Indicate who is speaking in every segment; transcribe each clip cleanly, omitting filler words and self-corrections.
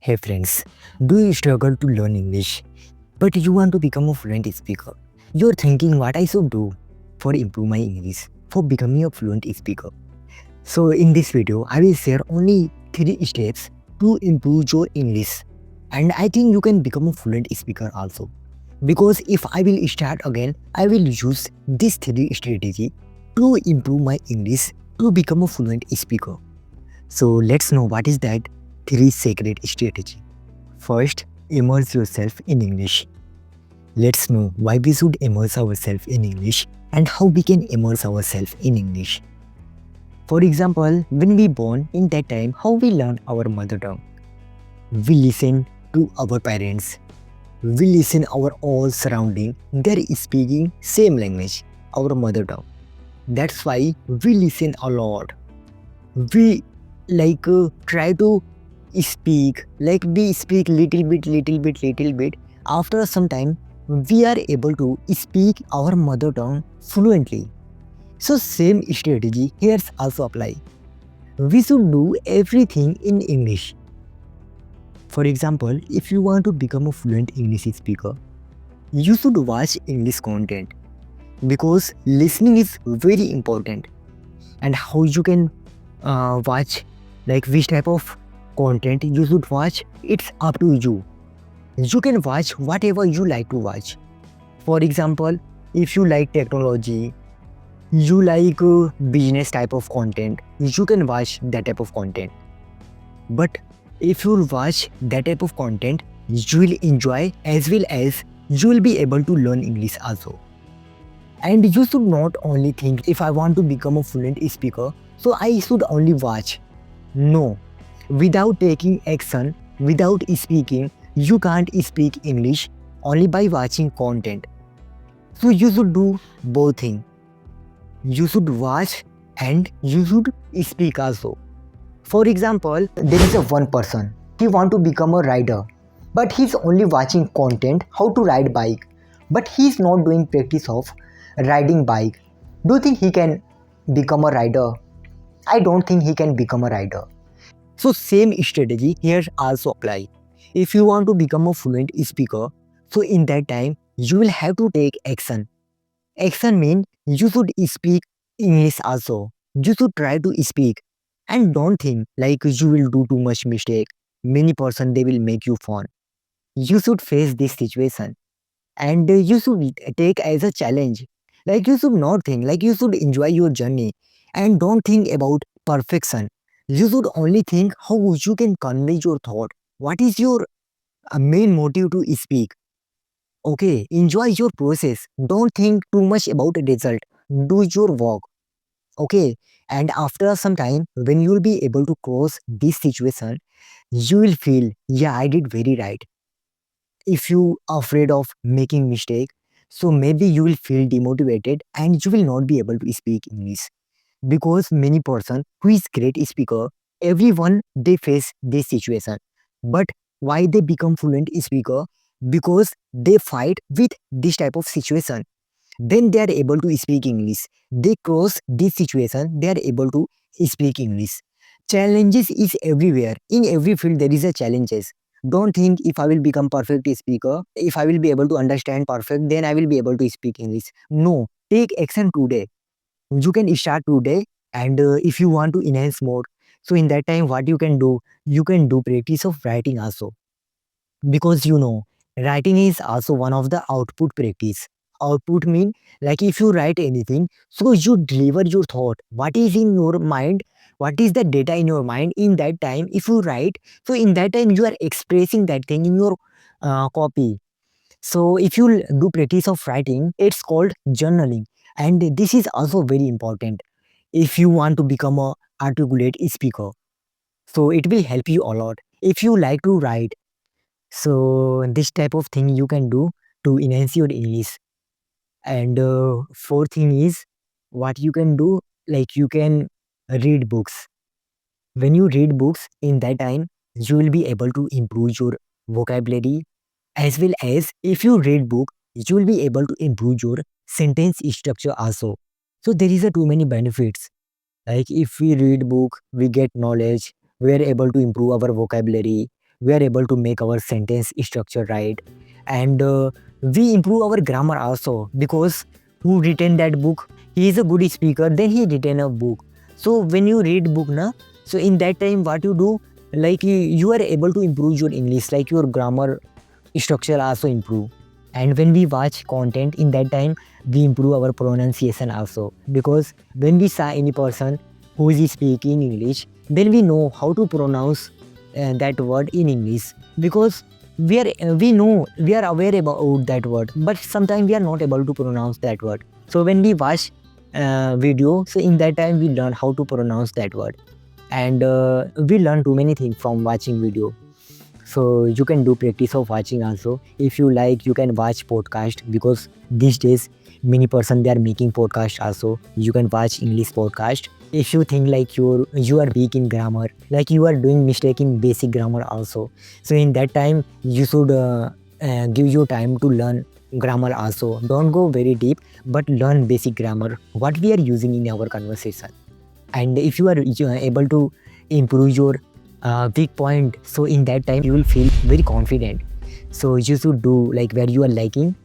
Speaker 1: Hey friends, do you struggle to learn English but you want to become a fluent speaker? You're thinking what I should do for improve my English for becoming a fluent speaker. So in this video, I will share only 3 steps to improve your English. And I think you can become a fluent speaker also. Because if I will start again, I will use this 3 strategy to improve my English to become a fluent speaker. So let's know what is that 3 secret strategy. First, immerse yourself in English. Let's know why we should immerse ourselves in English and how we can immerse ourselves in English. For example, when we born, in that time, how we learn our mother tongue. We listen to our parents. We listen our all surrounding. They're speaking same language, our mother tongue. That's why we listen a lot. We try to speak, like we speak little bit. After some time, we are able to speak our mother tongue fluently. So same strategy here also apply. We should do everything in English. For example, if you want to become a fluent English speaker, you should watch English content because listening is very important. And how you can watch, like which type of content you should watch, it's up to you. You can watch whatever you like to watch. For example, if you like technology, you like business type of content, you can watch that type of content. But if you watch that type of content, you will enjoy as well as you will be able to learn English also. And you should not only think, if I want to become a fluent speaker, so I should only watch. No. Without taking action, without speaking, you can't speak English only by watching content. So you should do both things. You should watch and you should speak also. For example, there is a one person, he want to become a rider, but he's only watching content how to ride bike, but he's not doing practice of riding bike. Do you think he can become a rider? I don't think he can become a rider. So same strategy here also apply. If you want to become a fluent speaker, so in that time you will have to take action. Action means you should speak English also. You should try to speak and don't think like you will do too much mistake. Many person they will make you fun. You should face this situation and you should take as a challenge. Like you should not think, like you should enjoy your journey and don't think about perfection. You should only think how you can convey your thought. What is your main motive to speak? Okay, enjoy your process. Don't think too much about the result. Do your work. Okay, and after some time, when you will be able to cross this situation, you will feel, yeah, I did very right. If you are afraid of making mistake, so maybe you will feel demotivated and you will not be able to speak English. Because many person who is great speaker, everyone they face this situation. But why they become fluent speaker? Because they fight with this type of situation, then they are able to speak English. They cross this situation, they are able to speak English. Challenges is everywhere. In every field there is a challenges. Don't think if I will become perfect speaker, if I will be able to understand perfect, then I will be able to speak English. No, take action today. You can start today, and if you want to enhance more, so in that time what you can do practice of writing also, because writing is also one of the output practice. Output mean, like if you write anything, so you deliver your thought, what is in your mind, what is the data in your mind. In that time if you write, so in that time you are expressing that thing in your copy. So if you do practice of writing, it's called journaling, and this is also very important if you want to become a articulate speaker. So it will help you a lot if you like to write. So this type of thing you can do to enhance your English. And fourth thing is, what you can do, like you can read books. When you read books, in that time you will be able to improve your vocabulary, as well as if you read book, you will be able to improve your sentence structure also. So there is a too many benefits. Like if we read book, we get knowledge, we are able to improve our vocabulary, we are able to make our sentence structure right, and we improve our grammar also, because who written that book, he is a good speaker, then he written a book. So when you read book na, so in that time what you do, like you are able to improve your English, like your grammar structure also improve. And when we watch content, in that time we improve our pronunciation also, because when we saw any person who is speaking English, then we know how to pronounce that word in English, because we know, we are aware about that word, but sometimes we are not able to pronounce that word. So when we watch video, so in that time we learn how to pronounce that word, and we learn too many things from watching video. So you can do practice of watching also. If you like, you can watch podcast, because these days many person they are making podcast also. You can watch English podcast. If you think like you are weak in grammar, like you are doing mistake in basic grammar also, so in that time you should give your time to learn grammar also. Don't go very deep, but learn basic grammar, what we are using in our conversation. And if you are able to improve your weak point, so in that time you will feel very confident. So you should do like where you are liking,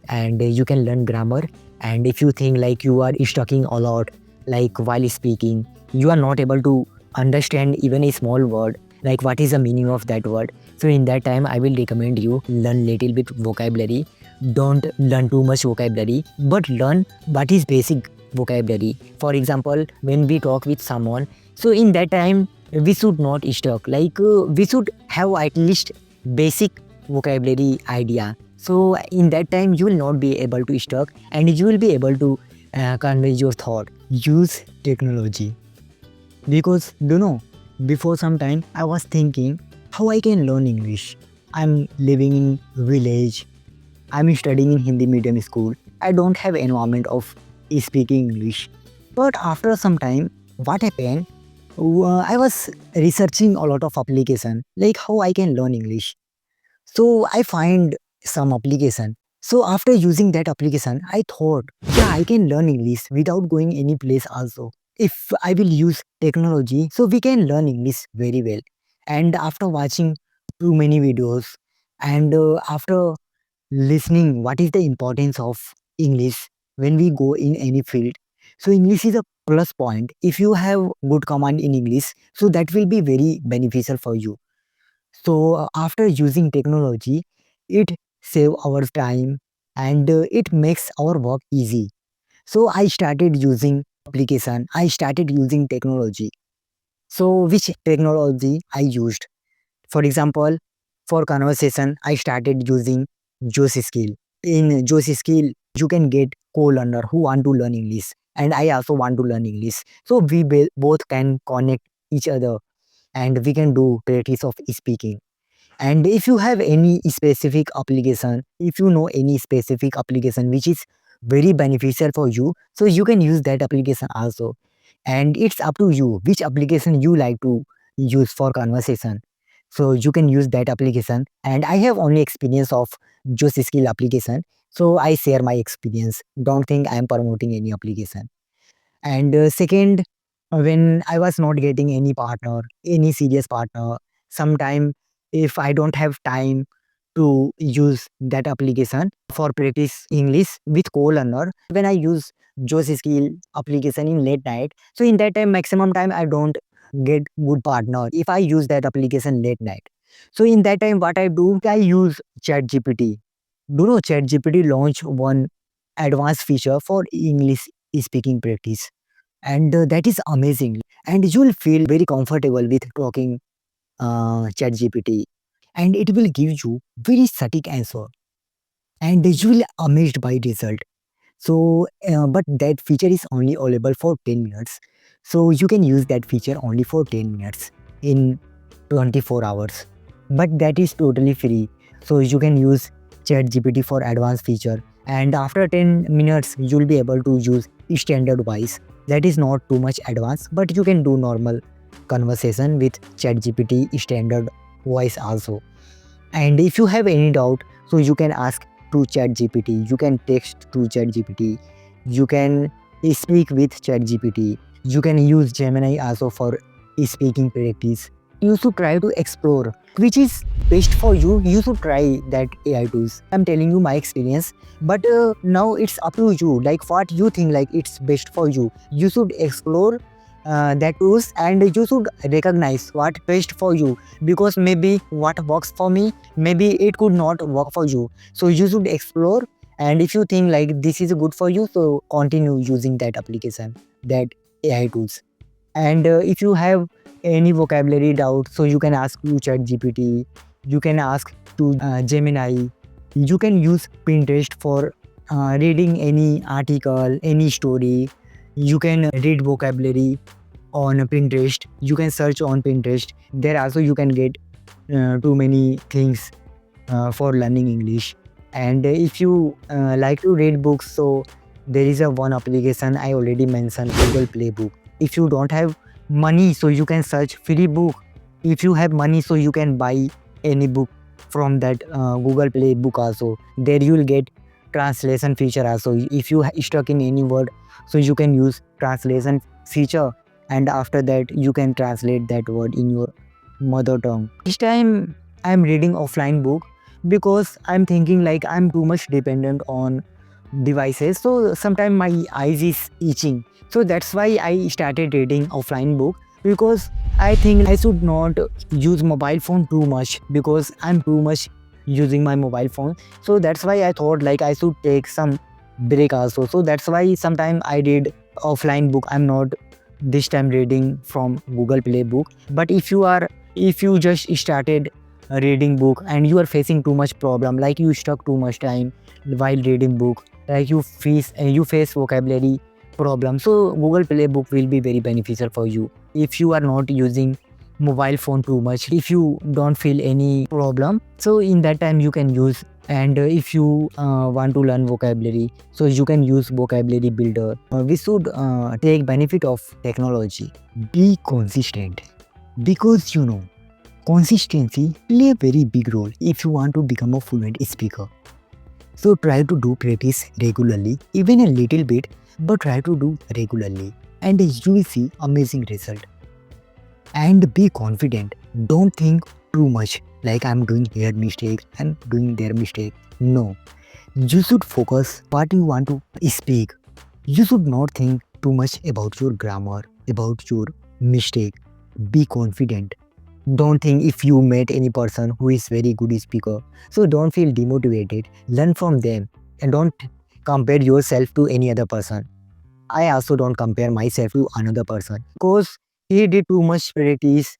Speaker 1: and you can learn grammar. And if you think like you are stucking a lot, like while speaking you are not able to understand even a small word, like what is the meaning of that word, so in that time I will recommend you learn little bit vocabulary. Don't learn too much vocabulary, but learn what is basic vocabulary. For example, when we talk with someone, so in that time we should not stuck, like we should have at least basic vocabulary idea. So in that time you will not be able to stuck, and you will be able to convey your thought. Use technology, because you know, before some time I was thinking how I can learn English. I'm living in village, I'm studying in Hindi medium school, I don't have environment of speaking English. But after some time, what happened, I was researching a lot of application, like how I can learn English. So I find some application. So after using that application, I thought, yeah, I can learn English without going any place also. If I will use technology, so we can learn English very well. And after watching too many videos, and after listening what is the importance of English when we go in any field, so English is a plus point. If you have good command in English, so that will be very beneficial for you. So after using technology, it save our time, and it makes our work easy. So I started using application, I started using technology. So which technology I used? For example, for conversation, I started using Josh Skill. In Josh Skill, you can get co-learner who want to learn English, and I also want to learn English. So we both can connect each other, and we can do practice of speaking. And if you have any specific application, if you know any specific application which is very beneficial for you, so you can use that application also. And it's up to you which application you like to use for conversation. So you can use that application. And I have only experience of just skill application. So I share my experience. Don't think I am promoting any application. And second, when I was not getting any partner, any serious partner, sometime if I don't have time to use that application for practice English with co-learner, when I use Josh Skill application in late night, so in that time, maximum time I don't get good partner if I use that application late night. So in that time, what I do, I use ChatGPT. Do you know ChatGPT launch one advanced feature for English speaking practice, and that is amazing, and you will feel very comfortable with talking ChatGPT, and it will give you very static answer, and you will amazed by result. So but that feature is only available for 10 minutes, so you can use that feature only for 10 minutes in 24 hours, but that is totally free. So you can use ChatGPT for advanced feature, and after 10 minutes you will be able to use standard voice. That is not too much advanced, but you can do normal conversation with ChatGPT standard voice also. And if you have any doubt, so you can ask to ChatGPT, you can text to ChatGPT, you can speak with ChatGPT, you can use Gemini also for speaking practice. you should try to explore which is best for you. You should try that AI tools. I'm telling you my experience, but now it's up to you, like what you think like it's best for you. You should explore that tools, and you should recognize what best for you, because maybe what works for me, maybe it could not work for you. So you should explore, and if you think like this is good for you, so continue using that application, that AI tools. And if you have any vocabulary doubt, so you can ask to chat gpt, you can ask to Gemini, you can use Pinterest for reading any article, any story. You can read vocabulary on Pinterest, you can search on Pinterest. There also you can get too many things for learning English. And if you like to read books, so there is a one application I already mentioned, Google Play Book. If you don't have money, so you can search free book. If you have money, so you can buy any book from that Google Play Book also. There you will get translation feature also. If you stuck in any word, so you can use translation feature, and after that you can translate that word in your mother tongue. This time I'm reading offline book because I'm thinking like I'm too much dependent on devices, so sometimes my eyes is itching. So that's why I started reading offline book, because I think I should not use mobile phone too much, because I'm too much using my mobile phone. So that's why I thought like I should take some break also. So that's why sometimes I read offline book. I'm not this time reading from Google Play Book. But if you just started reading book and you are facing too much problem, like you stuck too much time while reading book, like you face vocabulary problem, so Google Play Book will be very beneficial for you. If you are not using mobile phone too much, if you don't feel any problem, so in that time you can use. And if you want to learn vocabulary, so you can use vocabulary builder. We should take benefit of technology. Be consistent, because consistency play a very big role if you want to become a fluent speaker. So try to do practice regularly, even a little bit, but try to do regularly, and you will see amazing result. And be confident. Don't think too much like I'm doing here mistake, I'm doing there mistake. No, you should focus what you want to speak. You should not think too much about your grammar, about your mistake. Be confident. Don't think if you met any person who is very good speaker, so don't feel demotivated. Learn from them and don't compare yourself to any other person. I also don't compare myself to another person, because he did too much practice.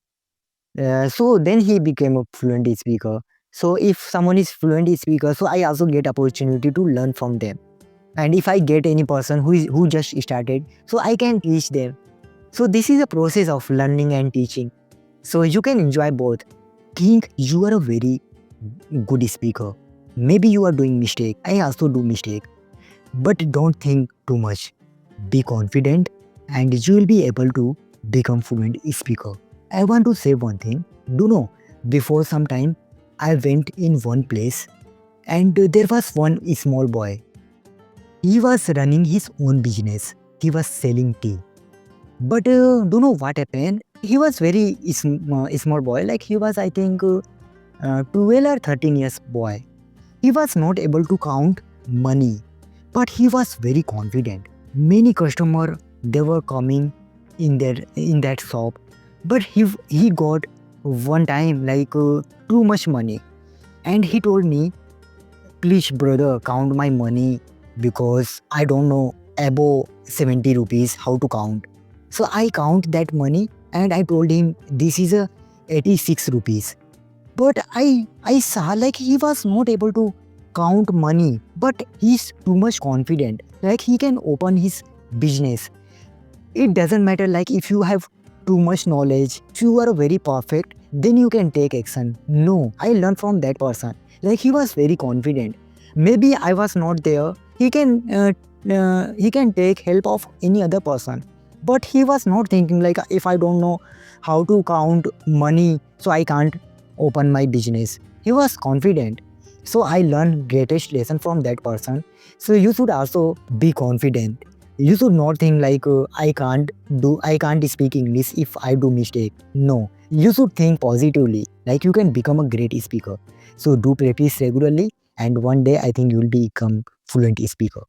Speaker 1: So then he became a fluent speaker. So if someone is fluent speaker, so I also get opportunity to learn from them. And if I get any person who just started, so I can teach them. So this is a process of learning and teaching. So you can enjoy both. Think you are a very good speaker. Maybe you are doing mistake. I also do mistake. But don't think too much. Be confident, and you will be able to become fluent speaker. I want to say one thing. Before some time, I went in one place, and there was one small boy. He was running his own business. He was selling tea. But what happened? He was very small boy. Like he was, I think, 12 or 13 years boy. He was not able to count money, but he was very confident. Many customer, they were coming in that shop, but he got one time like too much money, and he told me, please brother, count my money, because I don't know above 70 rupees how to count. So I count that money, and I told him this is a 86 rupees. But I saw like he was not able to count money, but he's too much confident. Like he can open his business. It doesn't matter like if you have too much knowledge, if you are very perfect, then you can take action. No, I learned from that person. Like he was very confident. Maybe I was not there. He can take help of any other person. But he was not thinking like if I don't know how to count money, so I can't open my business. He was confident. So I learned greatest lesson from that person. So you should also be confident. You should not think like I can't speak English if I do mistake. No, You should think positively, like you can become a great speaker. So do practice regularly, and one day I think you will become fluent speaker.